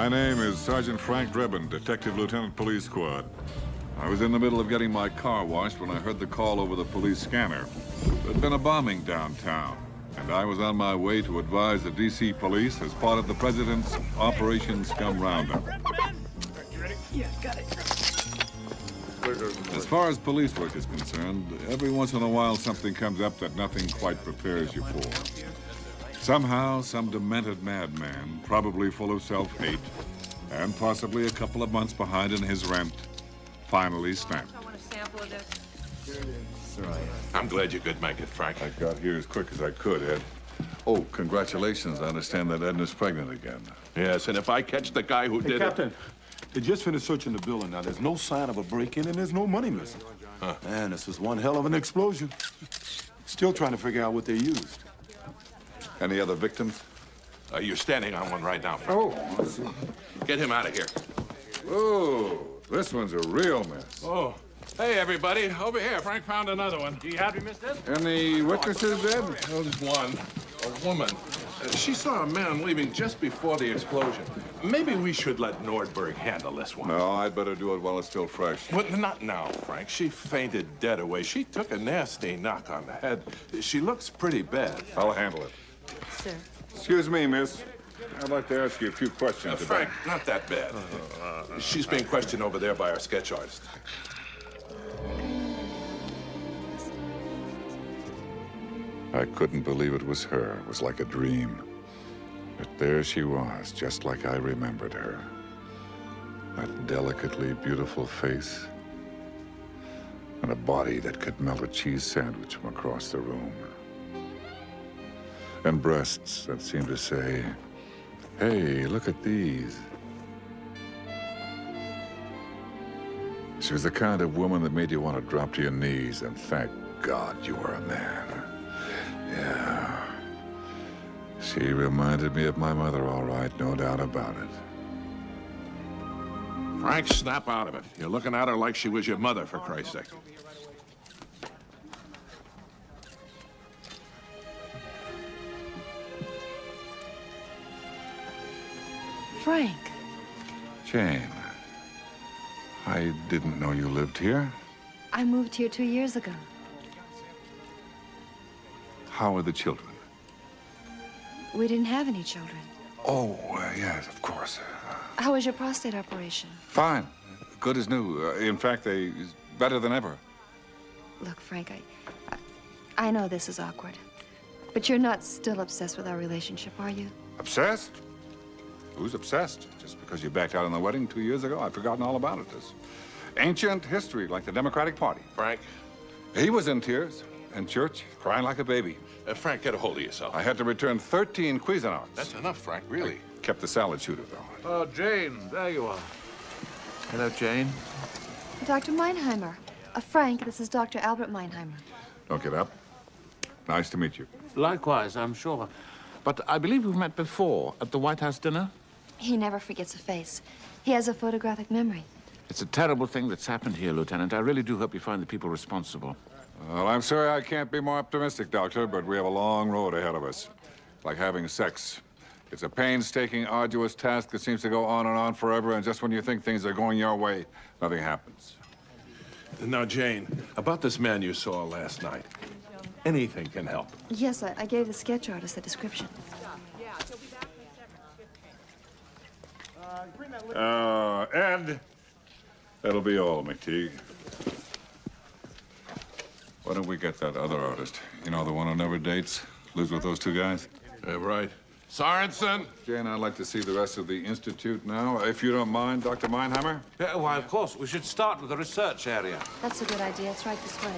My name is Sergeant Frank Drebin, Detective Lieutenant Police Squad. I was in the middle of getting my car washed when I heard the call over the police scanner. There'd been a bombing downtown, and I was on my way to advise the D.C. police as part of the President's Operation Scum Roundup. You ready? Yeah, got it. As far as police work is concerned, every once in a while something comes up that nothing quite prepares you for. Somehow, some demented madman, probably full of self-hate, and possibly a couple of months behind in his rent, finally snapped. I want a sample of this. I'm glad you could make it, Frank. I got here as quick as I could, Ed. Oh, congratulations. I understand that Edna's pregnant again. Yes, and if I catch the guy who did Captain, they just finished searching the building. Now, there's no sign of a break-in, and there's no money missing. Huh. Man, this was one hell of an explosion. Still trying to figure out what they used. Any other victims? you're standing on one right now, Frank. Oh, I see. Get him out of here. Oh, this one's a real mess. Oh. Hey, everybody. Over here. Frank found another one. You happy, mister? Any witnesses, Ed? Well, there's one. A woman. She saw a man leaving just before the explosion. Maybe we should let Nordberg handle this one. No, I'd better do it while it's still fresh. Well, not now, Frank. She fainted dead away. She took a nasty knock on the head. She looks pretty bad. I'll handle it. Sir. Excuse me, miss. I'd like to ask you a few questions about... Frank, not that bad. She's being questioned over there by our sketch artist. I couldn't believe it was her. It was like a dream. But there she was, just like I remembered her. That delicately beautiful face. And a body that could melt a cheese sandwich from across the room. And breasts that seemed to say, hey, look at these. She was the kind of woman that made you want to drop to your knees and thank God you were a man. Yeah. She reminded me of my mother, all right, no doubt about it. Frank, snap out of it. You're looking at her like she was your mother, for Christ's sake. Frank. Jane, I didn't know you lived here. I moved here 2 years ago. How are the children? We didn't have any children. Oh, yes, of course. How was your prostate operation? Fine. Good as new. In fact, better than ever. Look, Frank, I know this is awkward, but you're not still obsessed with our relationship, are you? Obsessed? Who's obsessed? Just because you backed out on the wedding 2 years ago? I've forgotten all about it. This ancient history, like the Democratic Party. Frank? He was in tears, in church, crying like a baby. Frank, get a hold of yourself. I had to return 13 Cuisinarts. That's enough, Frank, really. Kept the salad shooter, though. Oh, Jane, there you are. Hello, Jane. Dr. Meinheimer. Frank, this is Dr. Albert Meinheimer. Don't get up. Nice to meet you. Likewise, I'm sure. But I believe we've met before at the White House dinner. He never forgets a face. He has a photographic memory. It's a terrible thing that's happened here, Lieutenant. I really do hope you find the people responsible. Well, I'm sorry I can't be more optimistic, Doctor, but we have a long road ahead of us. Like having sex. It's a painstaking, arduous task that seems to go on forever, and just when you think things are going your way, nothing happens. Now, Jane, about this man you saw last night. Anything can help. Yes, I gave the sketch artist a description. Ed, that'll be all, McTeague. Why don't we get that other artist? You know, the one who never dates, lives with those two guys? Right. Sorensen? Jane, I'd like to see the rest of the Institute now, if you don't mind, Dr. Meinheimer. Yeah, why, of course. We should start with the research area. That's a good idea. It's right this way.